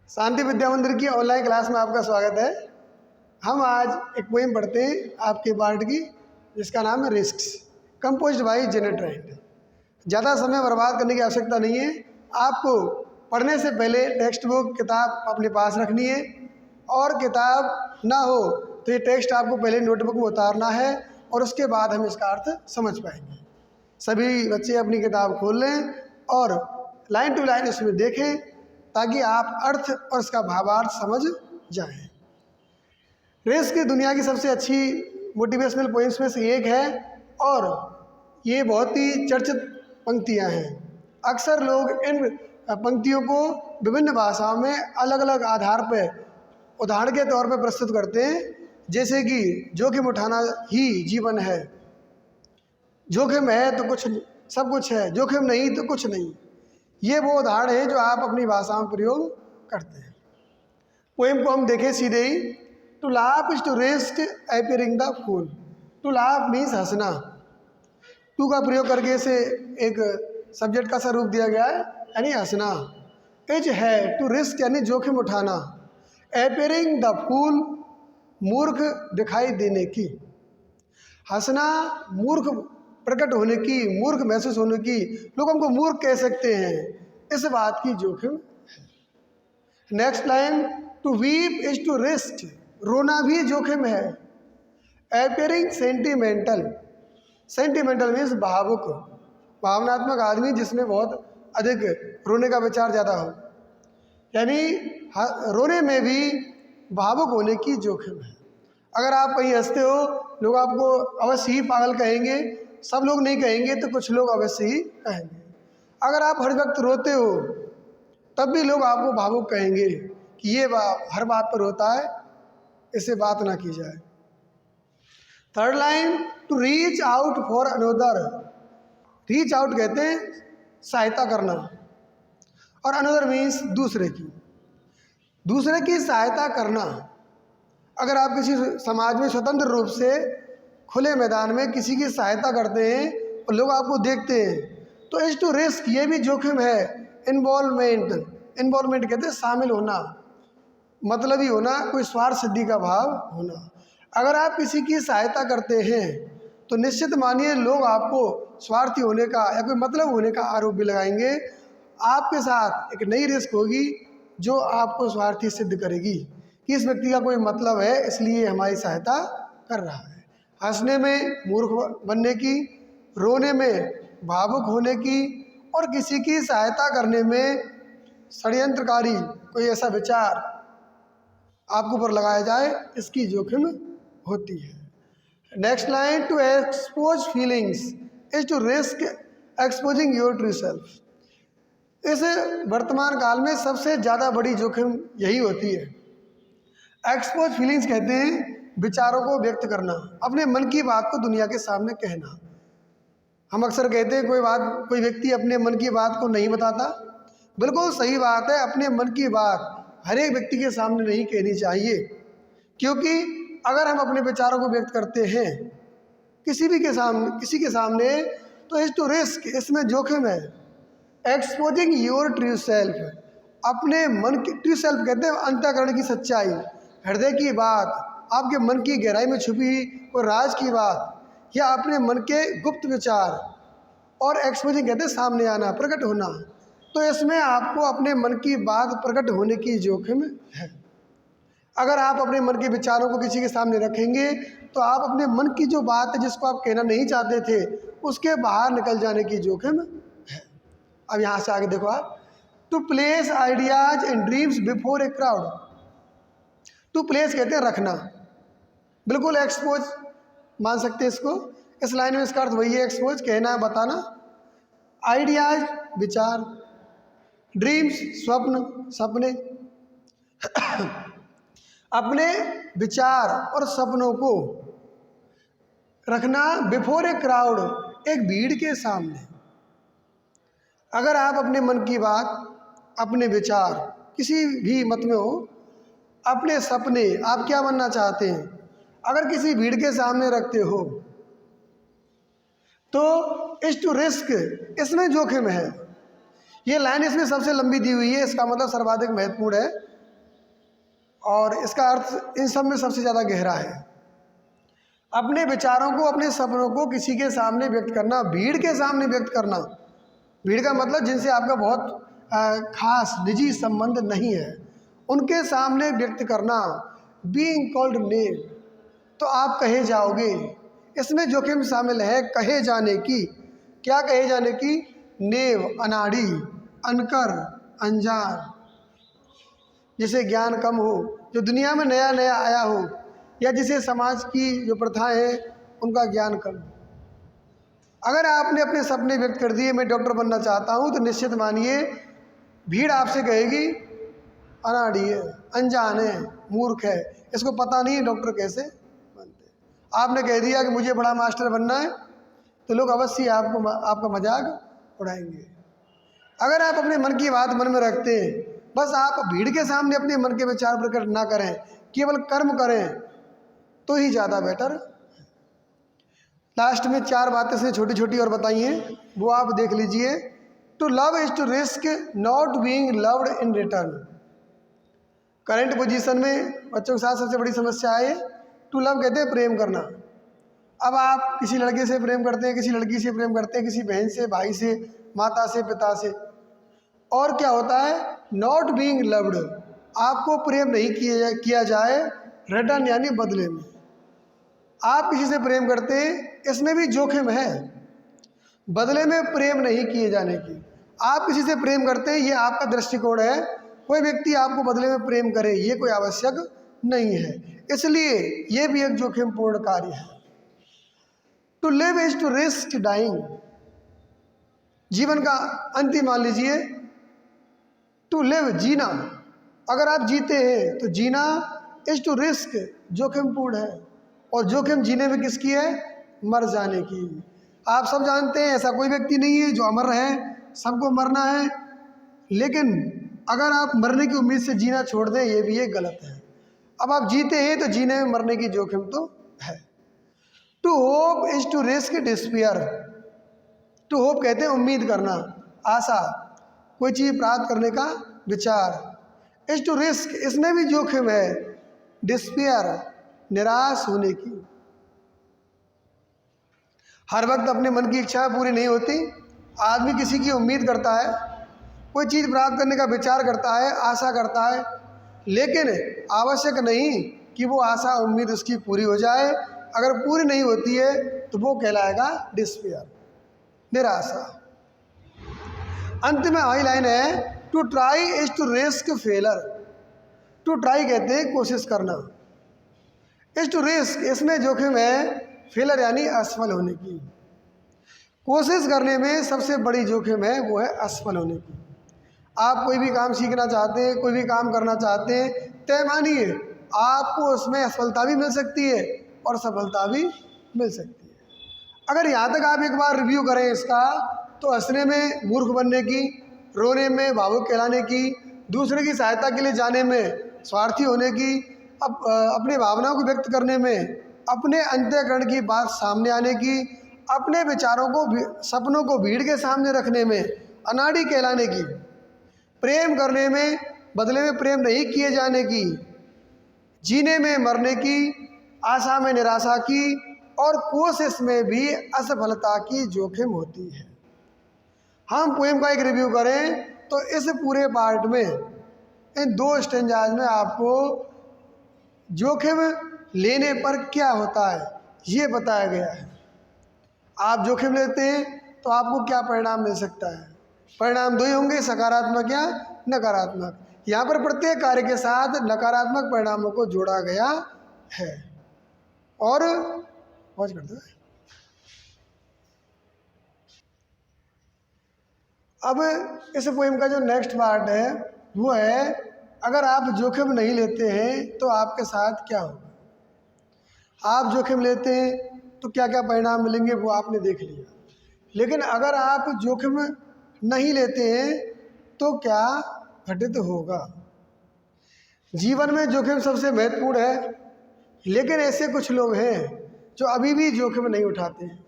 शांति विद्या मंदिर की online class में आपका स्वागत है। हम आज एक पोएम पढ़ते हैं आपके पार्ट की, जिसका नाम है risks, composed bye Janet right. ज़्यादा समय बर्बाद करने की आवश्यकता नहीं है। आपको पढ़ने से पहले टेक्स्ट बुक किताब अपने पास रखनी है, और किताब ना हो तो ये टेक्स्ट आपको पहले नोटबुक में उतारना है और उसके बाद हम इसका अर्थ समझ पाएंगे। सभी बच्चे अपनी किताब खोल लें और लाइन टू लाइन इसमें देखें, ताकि आप अर्थ और इसका भावार्थ समझ जाएं। रिस्क दुनिया की सबसे अच्छी मोटिवेशनल पोइम्स में से एक है और ये बहुत ही चर्चित पंक्तियां हैं। अक्सर लोग इन पंक्तियों को विभिन्न भाषाओं में अलग अलग आधार पर उदाहरण के तौर पर प्रस्तुत करते हैं, जैसे कि जोखिम उठाना ही जीवन है, जोखिम है तो कुछ सब कुछ है, जोखिम नहीं तो कुछ नहीं। ये वो उदाहरण है जो आप अपनी भाषा में प्रयोग करते हैं। पोएम को हम देखें सीधे ही। To laugh is to risk appearing the fool. To laugh means हंसना। टू का प्रयोग करके इसे एक सब्जेक्ट का स्वरूप दिया गया है, यानी हंसना। इज है टू रिस्क यानी जोखिम उठाना। अपीयरिंग द फूल मूर्ख दिखाई देने की। हंसना मूर्ख प्रकट होने की, मूर्ख महसूस होने की, लोग हमको मूर्ख कह सकते हैं, इस बात की जोखिम है। Next line, to weep is to risk. रोना भी जोखिम है। Appearing sentimental. सेंटिमेंटल मीन्स भावुक, भावनात्मक आदमी जिसमें बहुत अधिक रोने का विचार ज़्यादा हो, यानी रोने में भी भावुक होने की जोखिम है। अगर आप कहीं हंसते हो, लोग आपको अवश्य ही पागल कहेंगे। सब लोग नहीं कहेंगे तो कुछ लोग अवश्य ही कहेंगे। अगर आप हर वक्त रोते हो, तब भी लोग आपको भावुक कहेंगे कि ये हर बात पर रोता है, इससे बात ना की जाए। Third line, to reach out for another. Reach out कहते हैं सहायता करना, और अनदर मीन्स दूसरे की। दूसरे की सहायता करना। अगर आप किसी समाज में स्वतंत्र रूप से खुले मैदान में किसी की सहायता करते हैं और लोग आपको देखते हैं, तो इज टू रिस्क ये भी जोखिम है। इन्वॉल्वमेंट। इन्वॉल्वमेंट कहते हैं शामिल होना, मतलबी होना, कोई स्वार्थ सिद्धि का भाव होना। अगर आप किसी की सहायता करते हैं तो निश्चित मानिए लोग आपको स्वार्थी होने का या कोई मतलब होने का आरोप भी लगाएंगे। आपके साथ एक नई रिस्क होगी जो आपको स्वार्थी सिद्ध करेगी कि इस व्यक्ति का कोई मतलब है, इसलिए हमारी सहायता कर रहा है। हंसने में मूर्ख बनने की, रोने में भावुक होने की, और किसी की सहायता करने में षड्यंत्रकारी कोई ऐसा विचार आपके ऊपर लगाया जाए, इसकी जोखिम होती है। Next line, to expose feelings is to risk exposing your true self. इस वर्तमान काल में सबसे ज़्यादा बड़ी जोखिम यही होती है। एक्सपोज फीलिंग्स कहते हैं विचारों को व्यक्त करना, अपने मन की बात को दुनिया के सामने कहना। हम अक्सर कहते हैं कोई व्यक्ति अपने मन की बात को नहीं बताता। बिल्कुल सही बात है, अपने मन की बात हर एक व्यक्ति के सामने नहीं कहनी चाहिए, क्योंकि अगर हम अपने विचारों को व्यक्त करते हैं किसी के सामने तो इज टू रिस्क, इसमें जोखिम है। एक्सपोजिंग योर ट्रू सेल्फ, अपने मन की, ट्रू सेल्फ कहते हैं अंतःकरण की सच्चाई, हृदय की बात, आपके मन की गहराई में छुपी कोई राज की बात, या अपने मन के गुप्त विचार। और एक्सपोजिंग कहते हैं सामने आना, प्रकट होना। तो इसमें आपको अपने मन की बात प्रकट होने की जोखिम है। अगर आप अपने मन के विचारों को किसी के सामने रखेंगे तो आप अपने मन की जो बात है जिसको आप कहना नहीं चाहते थे, उसके बाहर निकल जाने की जोखिम है। अब यहाँ से आगे देखो आप, to place ideas and dreams before a crowd. To place कहते हैं रखना, बिल्कुल एक्सपोज मान सकते हैं इसको। इस लाइन में इसका अर्थ वही है, एक्सपोज, कहना, बताना। आइडियाज विचार, ड्रीम्स स्वप्न, सपने। अपने विचार और सपनों को रखना बिफोर ए क्राउड, एक भीड़ के सामने। अगर आप अपने मन की बात, अपने विचार किसी भी मत में हो, अपने सपने, आप क्या बनना चाहते हैं, अगर किसी भीड़ के सामने रखते हो तो इज टू रिस्क, इसमें जोखिम है। ये लाइन इसमें सबसे लंबी दी हुई है, इसका मतलब सर्वाधिक महत्वपूर्ण है। और इसका अर्थ इन सब में सबसे ज़्यादा गहरा है। अपने विचारों को, अपने सपनों को किसी के सामने व्यक्त करना, भीड़ के सामने व्यक्त करना। भीड़ का मतलब जिनसे आपका बहुत खास निजी संबंध नहीं है, उनके सामने व्यक्त करना, बीइंग कॉल्ड नेम, तो आप कहे जाओगे। इसमें जोखिम शामिल है कहे जाने की। क्या कहे जाने की? नेव, अनाड़ी, अनकर, अनजान, जिसे ज्ञान कम हो, जो दुनिया में नया नया आया हो, या जिसे समाज की जो प्रथाएं हैं उनका ज्ञान कम हो। अगर आपने अपने सपने व्यक्त कर दिए, मैं डॉक्टर बनना चाहता हूँ, तो निश्चित मानिए भीड़ आपसे कहेगी अनाड़ी है, अनजान है, मूर्ख है, इसको पता नहीं है डॉक्टर कैसे बनते। आपने कह दिया कि मुझे बड़ा मास्टर बनना है, तो लोग अवश्य आपका मजाक उड़ाएंगे। अगर आप अपने मन की बात मन में रखते हैं, बस आप भीड़ के सामने अपने मन के विचार प्रकट ना करें, केवल कर्म करें, तो ही ज़्यादा बेटर। लास्ट में 4 बातें से छोटी छोटी और बताई हैं, वो आप देख लीजिए। To love is to risk not being loved in return. Current position में बच्चों के साथ सबसे बड़ी समस्या है टू लव, कहते हैं प्रेम करना। अब आप किसी लड़के से प्रेम करते हैं, किसी लड़की से प्रेम करते हैं, किसी बहन से, भाई से, माता से, पिता से, और क्या होता है? नॉट बीइंग लव्ड, आपको प्रेम नहीं किया जाए रिटर्न यानी बदले में। आप किसी से प्रेम करते हैं, इसमें भी जोखिम है, बदले में प्रेम नहीं किए जाने की। आप किसी से प्रेम करते हैं, ये आपका दृष्टिकोण है। कोई व्यक्ति आपको बदले में प्रेम करे, ये कोई आवश्यक नहीं है, इसलिए ये भी एक जोखिमपूर्ण कार्य है। To live is to risk dying, जीवन का अंतिम मान लीजिए। टू लिव, जीना, अगर आप जीते हैं तो जीना इज टू रिस्क, जोखिमपूर्ण है। और जोखिम जीने में किसकी है? मर जाने की। आप सब जानते हैं ऐसा कोई व्यक्ति नहीं है जो अमर है, सबको मरना है। लेकिन अगर आप मरने की उम्मीद से जीना छोड़ दें, ये भी एक गलत है। अब आप जीते हैं तो जीने में मरने की जोखिम तो है। To hope is to risk despair. To hope कहते हैं उम्मीद करना, आशा, कोई चीज़ प्राप्त करने का विचार। इज टू रिस्क, इसमें भी जोखिम है। डिस्पियर, निराश होने की। हर वक्त अपने मन की इच्छा पूरी नहीं होती। आदमी किसी की उम्मीद करता है, कोई चीज़ प्राप्त करने का विचार करता है, आशा करता है, लेकिन आवश्यक नहीं कि वो आशा उम्मीद उसकी पूरी हो जाए। अगर पूरी नहीं होती है तो वो कहलाएगा डिस्पियर, निराशा। अंत में आई लाइन है to try is to risk failure. To try कहते हैं कोशिश करना, इज टू रिस्क, इसमें जोखिम है फेलर यानी असफल होने की। कोशिश करने में सबसे बड़ी जोखिम है वो है असफल होने की। आप कोई भी काम सीखना चाहते हैं, कोई भी काम करना चाहते हैं, तय मानिए आपको उसमें असफलता भी मिल सकती है और सफलता भी मिल सकती है। अगर यहाँ तक आप एक बार रिव्यू करें इसका, तो हंसने में मूर्ख बनने की, रोने में भावुक कहलाने की, दूसरे की सहायता के लिए जाने में स्वार्थी होने की, अपने भावनाओं को व्यक्त करने में अपने अंतःकरण की बात सामने आने की, अपने विचारों को, सपनों को भीड़ के सामने रखने में अनाड़ी कहलाने की, प्रेम करने में बदले में प्रेम नहीं किए जाने की, जीने में मरने की, आशा में निराशा की, और कोशिश में भी असफलता की जोखिम होती है। हम पोएम का एक रिव्यू करें तो इस पूरे पार्ट में इन 2 स्टेंजाज में आपको जोखिम लेने पर क्या होता है ये बताया गया है। आप जोखिम लेते हैं तो आपको क्या परिणाम मिल सकता है। परिणाम 2 ही होंगे, सकारात्मक या नकारात्मक। यहाँ पर प्रत्येक कार्य के साथ नकारात्मक परिणामों को जोड़ा गया है। और पॉज कर दो। अब इस पोएम का जो नेक्स्ट पार्ट है वो है, अगर आप जोखिम नहीं लेते हैं तो आपके साथ क्या होगा। आप जोखिम लेते हैं तो क्या क्या परिणाम मिलेंगे वो आपने देख लिया, लेकिन अगर आप जोखिम नहीं लेते हैं तो क्या घटित होगा। जीवन में जोखिम सबसे महत्वपूर्ण है, लेकिन ऐसे कुछ लोग हैं जो अभी भी जोखिम नहीं उठाते हैं।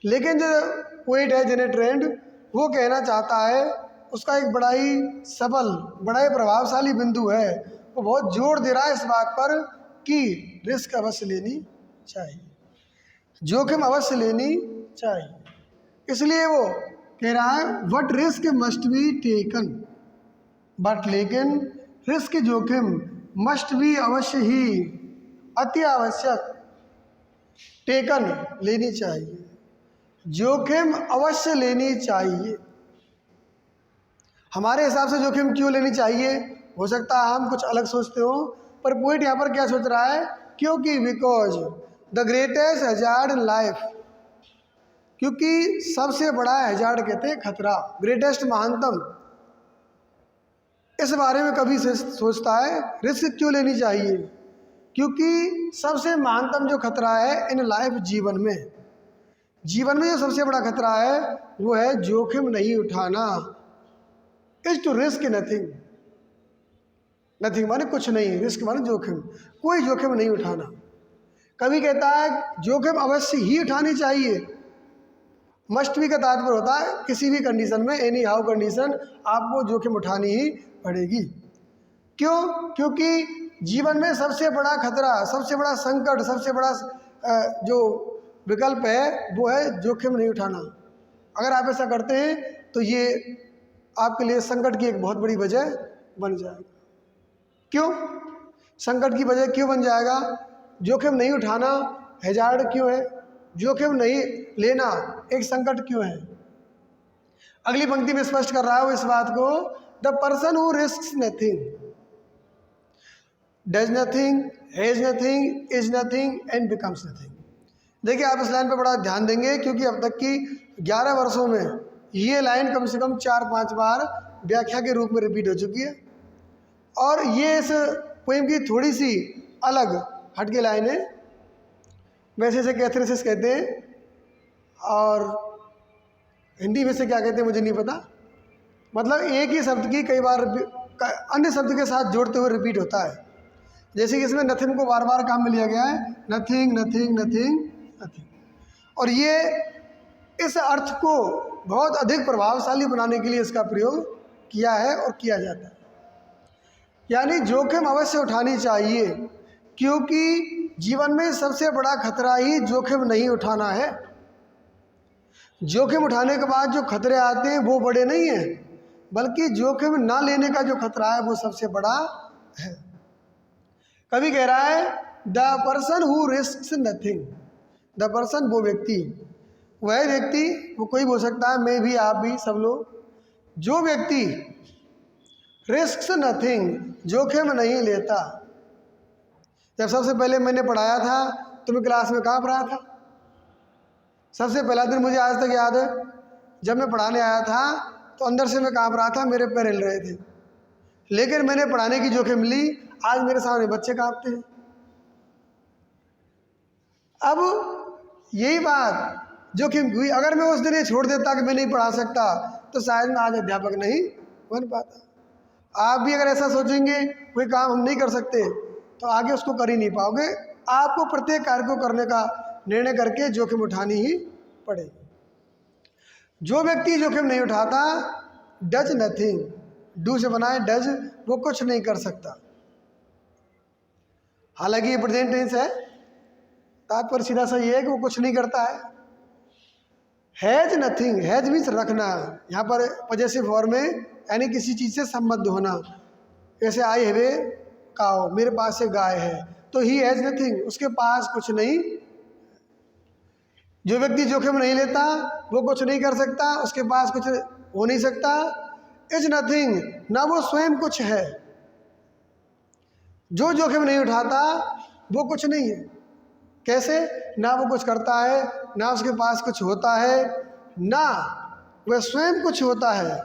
लेकिन जो पोएट है जेनेट रैंड, वो कहना चाहता है, उसका एक बड़ा ही सबल, बड़ा ही प्रभावशाली बिंदु है। वो बहुत जोर दे रहा है इस बात पर कि रिस्क अवश्य लेनी चाहिए, जोखिम अवश्य लेनी चाहिए। इसलिए वो कह रहा है what risk must be taken, but लेकिन रिस्क जोखिम मस्ट बी अवश्य ही, अति आवश्यक, टेकन लेनी चाहिए, जोखिम अवश्य लेनी चाहिए। हमारे हिसाब से जोखिम क्यों लेनी चाहिए, हो सकता है हम कुछ अलग सोचते हो, पर पॉइंट यहाँ पर क्या सोच रहा है, क्योंकि because the greatest hazard in life, क्योंकि सबसे बड़ा हैजार्ड कहते हैं खतरा, ग्रेटेस्ट महानतम, इस बारे में कभी से सोचता है रिस्क क्यों लेनी चाहिए, क्योंकि सबसे महानतम जो खतरा है इन लाइफ, जीवन में जो सबसे बड़ा खतरा है वो है जोखिम नहीं उठाना, is to risk nothing, nothing माने कुछ नहीं, रिस्क माने जोखिम, कोई जोखिम नहीं उठाना। कभी कहता है जोखिम अवश्य ही उठानी चाहिए, मस्ट भी का तात्पर्य होता है किसी भी कंडीशन में, एनी हाउ कंडीशन, आपको जोखिम उठानी ही पड़ेगी। क्यों? क्योंकि जीवन में सबसे बड़ा खतरा, सबसे बड़ा संकट, सबसे बड़ा जो विकल्प है वो है जोखिम नहीं उठाना। अगर आप ऐसा करते हैं तो ये आपके लिए संकट की एक बहुत बड़ी वजह बन जाएगा। क्यों संकट की वजह क्यों बन जाएगा? जोखिम नहीं उठाना हैजार्ड क्यों है, जोखिम नहीं लेना एक संकट क्यों है? अगली पंक्ति में स्पष्ट कर रहा है वो इस बात को, the person who risks nothing does nothing, has nothing, is nothing and becomes nothing. देखिए आप इस लाइन पर बड़ा ध्यान देंगे, क्योंकि अब तक की 11 वर्षों में ये लाइन कम से कम 4-5 बार व्याख्या के रूप में रिपीट हो चुकी है, और ये इस पोएम की थोड़ी सी अलग हटके लाइन है। वैसे इसे कैथरेसिस कहते हैं, और हिंदी में से क्या कहते हैं मुझे नहीं पता, मतलब एक ही शब्द की कई बार अन्य शब्द के साथ जोड़ते हुए रिपीट होता है। जैसे कि इसमें नथिंग को बार बार काम में लिया गया है, नथिंग नथिंग नथिंग नथिंग, और ये इस अर्थ को बहुत अधिक प्रभावशाली बनाने के लिए इसका प्रयोग किया है और किया जाता है। यानी जोखिम अवश्य उठानी चाहिए, क्योंकि जीवन में सबसे बड़ा खतरा ही जोखिम नहीं उठाना है। जोखिम उठाने के बाद जो खतरे आते हैं वो बड़े नहीं हैं, बल्कि जोखिम ना लेने का जो खतरा है वो सबसे बड़ा है। कभी कह रहा है the person who risks nothing, the person वो व्यक्ति, वह व्यक्ति, वो कोई हो सकता है, मैं भी, आप भी, सब लोग, जो व्यक्ति रिस्क्स नथिंग, जोखिम नहीं लेता। जब सबसे पहले मैंने पढ़ाया था तो मैं क्लास में कहाँ पढ़ाया था? सबसे पहला दिन मुझे आज तक याद है, जब मैं पढ़ाने आया था तो अंदर से मैं काँप रहा था, मेरे पैर हिल रहे थे, लेकिन मैंने पढ़ाने की जोखिम ली, आज मेरे सामने बच्चे काँपते हैं। अब यही बात जोखिम हुई, अगर मैं उस दिन ये छोड़ देता कि मैं नहीं पढ़ा सकता तो शायद मैं आज अध्यापक नहीं बन पाता। आप भी अगर ऐसा सोचेंगे कोई काम हम नहीं कर सकते तो आगे उसको कर ही नहीं पाओगे। आपको प्रत्येक कार्य को करने का निर्णय करके जोखिम उठानी ही पड़ेगी। जो व्यक्ति जोखिम नहीं उठाता, डज नथिंग, डू से बनाए डज, वो कुछ नहीं कर सकता। हालांकि ये प्रेजेंट टेंस है, तात्पर्य सीधा सा ये है कि वो कुछ नहीं करता है। हैज नथिंग, हैज मीन्स रखना, यहाँ पर पॉजेसिव फॉर्म में, यानी किसी चीज़ से संबद्ध होना। जैसे आई हैव ए काऊ, मेरे पास एक गाय है, तो ही हैज नथिंग, उसके पास कुछ नहीं। जो व्यक्ति जोखिम नहीं लेता वो कुछ नहीं कर सकता, उसके पास कुछ हो नहीं सकता। इज नथिंग, ना वो स्वयं कुछ है। जो जोखिम नहीं उठाता वो कुछ नहीं है। कैसे? ना वो कुछ करता है, ना उसके पास कुछ होता है, ना वह स्वयं कुछ होता है।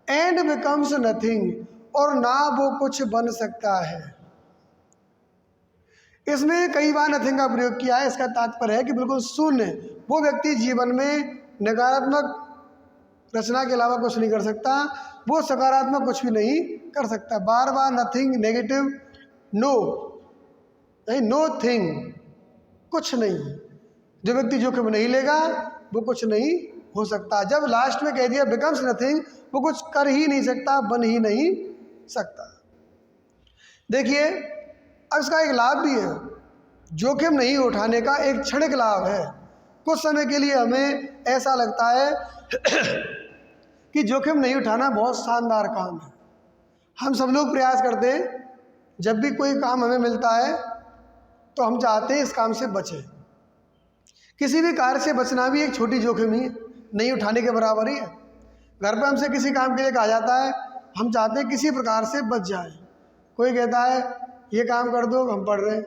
एंड बिकम्स नथिंग, और ना वो कुछ बन सकता है। इसमें कई बार नथिंग का प्रयोग किया है। इसका तात्पर्य है कि बिल्कुल शून्य, वो व्यक्ति जीवन में नकारात्मक रचना के अलावा कुछ नहीं कर सकता, वो सकारात्मक कुछ भी नहीं कर सकता। बार बार नथिंग, नेगेटिव, नो, नहीं, नो थिंग, कुछ नहीं। जो व्यक्ति जोखिम नहीं लेगा वो कुछ नहीं हो सकता। जब लास्ट में कह दिया बिकम्स नथिंग, वो कुछ कर ही नहीं सकता, बन ही नहीं सकता। देखिए, अब इसका एक लाभ भी है। जोखिम नहीं उठाने का एक क्षणिक लाभ है। कुछ समय के लिए हमें ऐसा लगता है कि जोखिम नहीं उठाना बहुत शानदार काम है। हम सब लोग प्रयास करते हैं, जब भी कोई काम हमें मिलता है तो हम चाहते हैं इस काम से बचें। किसी भी कार्य से बचना भी एक छोटी जोखिम ही नहीं उठाने के बराबर ही है। घर पे हमसे किसी काम के लिए कहा जाता है, हम चाहते हैं किसी प्रकार से बच जाए। कोई कहता है ये काम कर दो, हम पढ़ रहे हैं।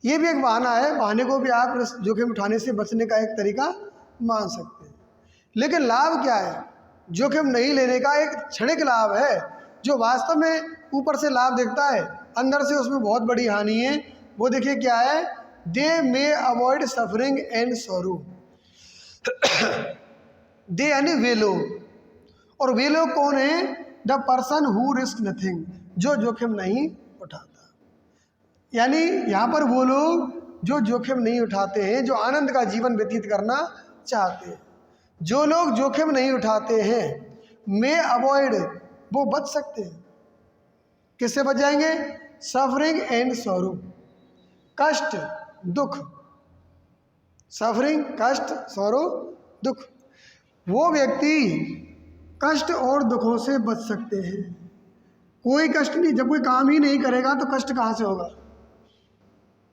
ये भी एक बहाना है, बहाने को भी आप जोखिम उठाने से बचने का एक तरीका मान सकते हैं। लेकिन लाभ क्या है? जोखिम नहीं लेने का एक क्षणिक लाभ है, जो वास्तव में ऊपर से लाभ दिखता है, अंदर से उसमें बहुत बड़ी हानि है। वो देखिए क्या है, दे मे अवॉइड सफरिंग एंड सॉरो। दे यानी वे लोग, और वे लोग कौन है? The person who risk nothing, जो जोखिम नहीं उठाता। यानी यहाँ पर वो लोग जो जोखिम नहीं उठाते हैं, जो आनंद का जीवन व्यतीत करना चाहते हैं। जो लोग जोखिम नहीं उठाते हैं, मे अवॉइड, वो बच सकते हैं। किससे बच जाएंगे? सफरिंग एंड सॉरो, कष्ट दुख। सफरिंग कष्ट, सॉरो दुख। वो व्यक्ति कष्ट और दुखों से बच सकते हैं। कोई कष्ट नहीं, जब कोई काम ही नहीं करेगा तो कष्ट कहाँ से होगा?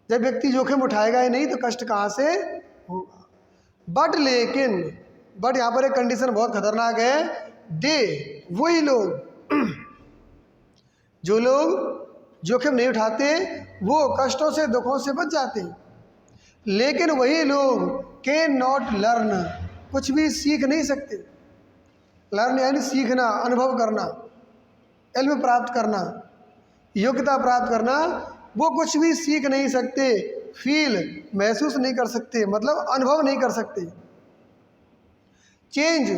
जब व्यक्ति जोखिम उठाएगा ही नहीं तो कष्ट कहाँ से होगा? बट लेकिन, बट यहाँ पर एक कंडीशन बहुत खतरनाक है। दे, वही लोग, जो लोग जोखिम नहीं उठाते वो कष्टों से दुखों से बच जाते हैं। लेकिन वही लोग कैन नॉट लर्न, कुछ भी सीख नहीं सकते। लर्न यानी सीखना, अनुभव करना, इल्म प्राप्त करना, योग्यता प्राप्त करना। वो कुछ भी सीख नहीं सकते, फील महसूस नहीं कर सकते, मतलब अनुभव नहीं कर सकते। चेंज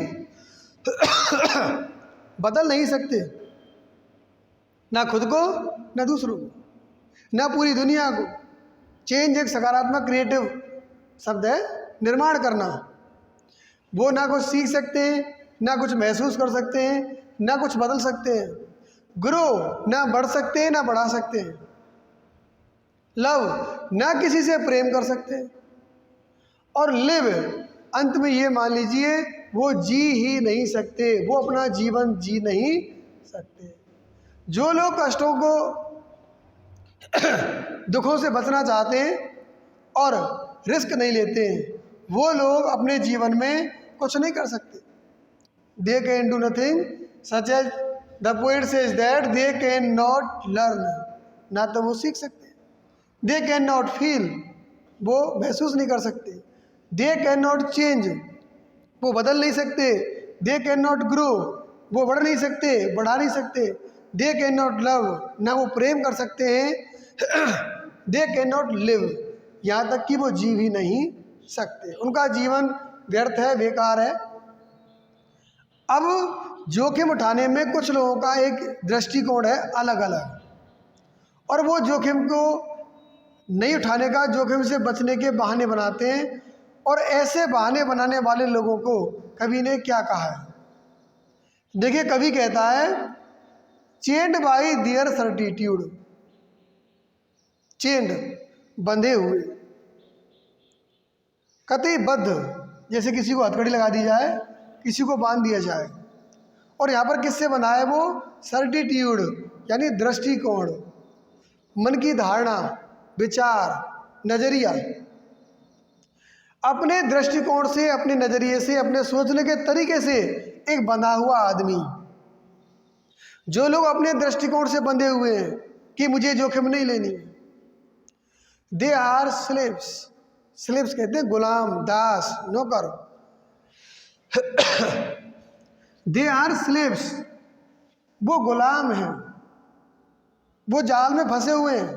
बदल नहीं सकते, ना खुद को ना दूसरों को ना पूरी दुनिया को। चेंज एक सकारात्मक क्रिएटिव शब्द है, निर्माण करना। वो ना कुछ सीख सकते हैं, ना कुछ महसूस कर सकते हैं, ना कुछ बदल सकते हैं। ग्रो, ना बढ़ सकते हैं ना बढ़ा सकते हैं। लव, ना किसी से प्रेम कर सकते हैं। और लिव, अंत में ये मान लीजिए वो जी ही नहीं सकते, वो अपना जीवन जी नहीं सकते। जो लोग कष्टों को दुखों से बचना चाहते हैं और रिस्क नहीं लेते हैं, वो लोग अपने जीवन में कुछ नहीं कर सकते। They can do nothing such as the poet says that they can not learn, ना तो वो सीख सकते। दे कैन नॉट फील, वो महसूस नहीं कर सकते। दे कैन नॉट चेंज, वो बदल नहीं सकते। दे कैन नॉट ग्रो, वो बढ़ नहीं सकते, बढ़ा नहीं सकते। दे कैन नॉट लव, ना वो प्रेम कर सकते हैं। दे कैन नॉट लिव, यहाँ तक कि वो जी भी नहीं सकते। उनका जीवन व्यर्थ है, बेकार है। अब जोखिम उठाने में कुछ लोगों का एक दृष्टिकोण है अलग अलग, और वो जोखिम को नहीं उठाने का, जोखिम से बचने के बहाने बनाते हैं। और ऐसे बहाने बनाने वाले लोगों को कवि ने क्या कहा है? देखिए, कवि कहता है चेंड बाई देयर सर्टिट्यूड, चेंड बंधे हुए, कतई बद्ध, जैसे किसी को हथकड़ी लगा दी जाए, किसी को बांध दिया जाए। और यहाँ पर किससे बना है वो? सर्टिट्यूड यानी दृष्टिकोण, मन की धारणा, विचार, नजरिया। अपने दृष्टिकोण से, अपने नजरिए से, अपने सोचने के तरीके से एक बंधा हुआ आदमी। जो लोग अपने दृष्टिकोण से बंधे हुए हैं कि मुझे जोखिम नहीं लेनी, दे आर स्लेव्स। स्लेव्स कहते हैं गुलाम, दास, नौकर। दे आर स्लेव्स, वो गुलाम हैं, वो जाल में फंसे हुए हैं,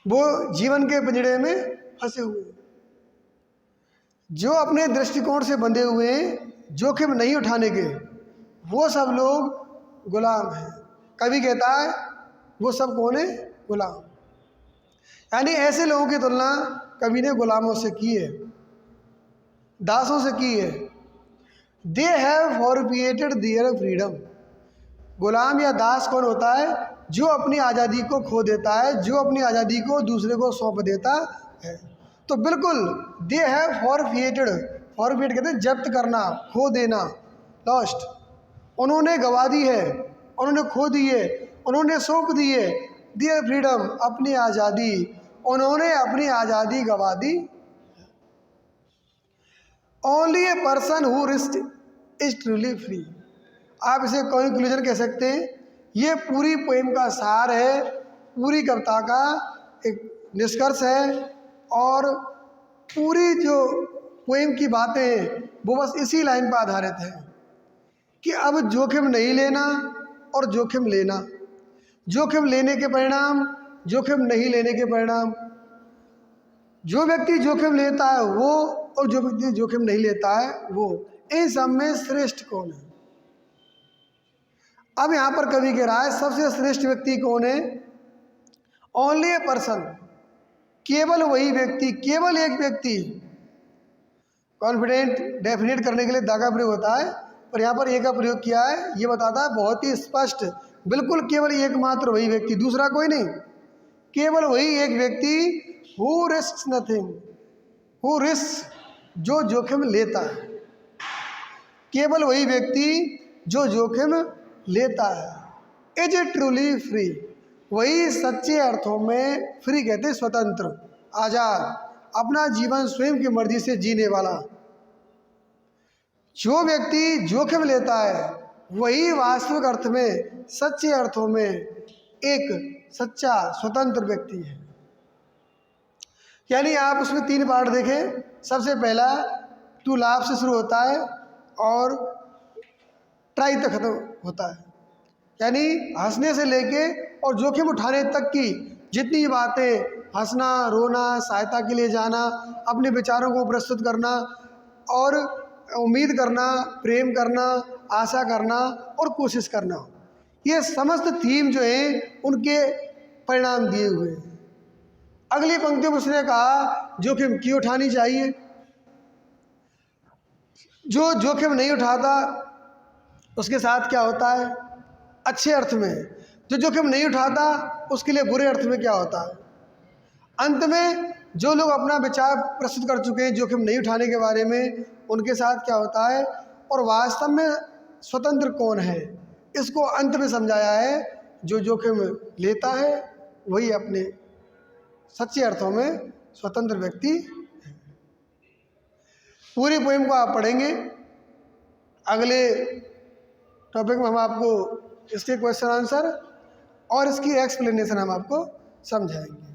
वो जीवन के पिंजड़े में फंसे हुए हैं। जो अपने दृष्टिकोण से बंधे हुए हैं, जोखिम नहीं उठाने के, वो सब लोग गुलाम हैं। कवि कहता है वो सब कौन है? गुलाम। यानी ऐसे लोगों की तुलना कवि ने गुलामों से की है, दासों से की है। दे हैव फॉरफिएटेड देयर फ्रीडम, गुलाम या दास कौन होता है? जो अपनी आज़ादी को खो देता है, जो अपनी आज़ादी को दूसरे को सौंप देता है। तो बिल्कुल दे हैव फॉरफिएटेड, फॉरफिएट कहते हैं जब्त करना, खो देना, लॉस्ट। उन्होंने गवा दी है, उन्होंने खो दी है, उन्होंने सौंप दी है देयर फ्रीडम, अपनी आज़ादी, उन्होंने अपनी आज़ादी गवा दी। Only a person who risk is truly free. आप इसे कंक्लूजन कह सकते हैं। ये पूरी पोएम का सार है, पूरी कविता का एक निष्कर्ष है, और पूरी जो पोएम की बातें हैं वो बस इसी लाइन पर आधारित है कि अब जोखिम नहीं लेना और जोखिम लेना, जोखिम लेने के परिणाम, जोखिम नहीं लेने के परिणाम। जो व्यक्ति जोखिम लेता है वो, और जो व्यक्ति जोखिम नहीं लेता है वो, इन सब में श्रेष्ठ कौन है? अब यहाँ पर कवि कह रहा है सबसे श्रेष्ठ व्यक्ति कौन है? ओनली ए पर्सन, केवल वही व्यक्ति, केवल एक व्यक्ति। कॉन्फिडेंट डेफिनेट करने के लिए दा का प्रयोग होता है, पर यहाँ पर ए का प्रयोग किया है। ये बताता है बहुत ही स्पष्ट, बिल्कुल केवल एकमात्र वही व्यक्ति, दूसरा कोई नहीं, केवल वही एक व्यक्ति who risks nothing, who risk, जो जोखिम लेता है, केवल वही व्यक्ति जो जोखिम लेता है। इज ट्रूली फ्री, वही सच्चे अर्थों में फ्री कहते हैं स्वतंत्र, आज़ाद, अपना जीवन स्वयं की मर्जी से जीने वाला। जो व्यक्ति जोखिम लेता है वही वास्तविक अर्थ में, सच्चे अर्थों में एक सच्चा स्वतंत्र व्यक्ति है। यानी आप उसमें 3 पार्ट देखें। सबसे पहला टू लाभ से शुरू होता है और ट्राई तक खत्म होता है, यानी हंसने से लेके और जोखिम उठाने तक की जितनी बातें, हंसना, रोना, सहायता के लिए जाना, अपने विचारों को प्रस्तुत करना और उम्मीद करना, प्रेम करना, आशा करना और कोशिश करना, ये समस्त थीम जो है उनके परिणाम दिए हुए हैं। अगली पंक्ति में उसने कहा जोखिम क्यों उठानी चाहिए। जो जोखिम नहीं उठाता उसके साथ क्या होता है? अच्छे अर्थ में। जो जोखिम नहीं उठाता उसके लिए बुरे अर्थ में क्या होता है? अंत में जो लोग अपना विचार प्रस्तुत कर चुके हैं जोखिम नहीं उठाने के बारे में, उनके साथ क्या होता है? और वास्तव में स्वतंत्र कौन है, इसको अंत में समझाया है। जो जोखिम लेता है वही अपने सच्चे अर्थों में स्वतंत्र व्यक्ति है। पूरी पोएम को आप पढ़ेंगे। अगले टॉपिक में हम आपको इसके क्वेश्चन आंसर और इसकी एक्सप्लेनेशन हम आपको समझाएंगे।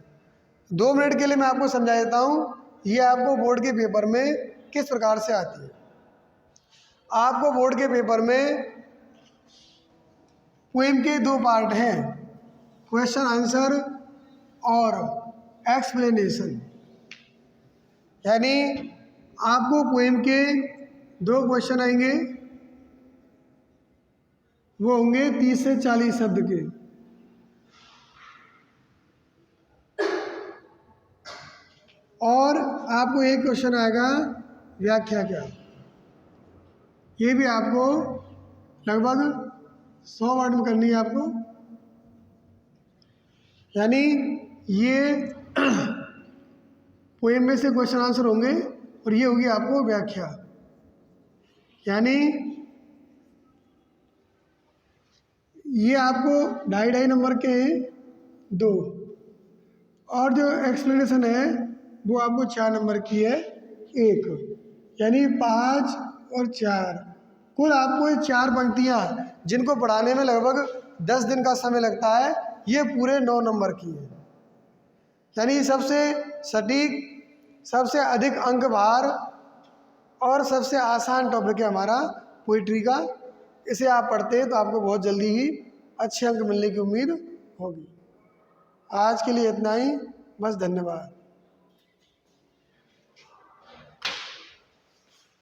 2 मिनट के लिए मैं आपको समझा देता हूँ, ये आपको बोर्ड के पेपर में किस प्रकार से आती है। आपको बोर्ड के पेपर में पोएम के 2 पार्ट हैं, क्वेश्चन आंसर और एक्सप्लेनेशन। यानी आपको पोएम के 2 क्वेश्चन आएंगे, वो होंगे 30 से 40 शब्द के, और आपको एक क्वेश्चन आएगा व्याख्या क्या। ये भी आपको लगभग 100 वर्ड में करनी है आपको। यानी ये पोएम में से क्वेश्चन आंसर होंगे और ये होगी आपको व्याख्या। यानी ये आपको 2.5 नंबर के हैं 2, और जो एक्सप्लेनेशन है वो आपको 4 नंबर की है 1, यानी 5 और 4, कुल आपको ये 4 पंक्तियाँ जिनको पढ़ाने में लगभग 10 दिन का समय लगता है, ये पूरे 9 नंबर की है। यानी सबसे सटीक, सबसे अधिक अंक भार और सबसे आसान टॉपिक है हमारा पोइट्री का। इसे आप पढ़ते हैं तो आपको बहुत जल्दी ही अच्छे अंक मिलने की उम्मीद होगी। आज के लिए इतना ही, बस, धन्यवाद।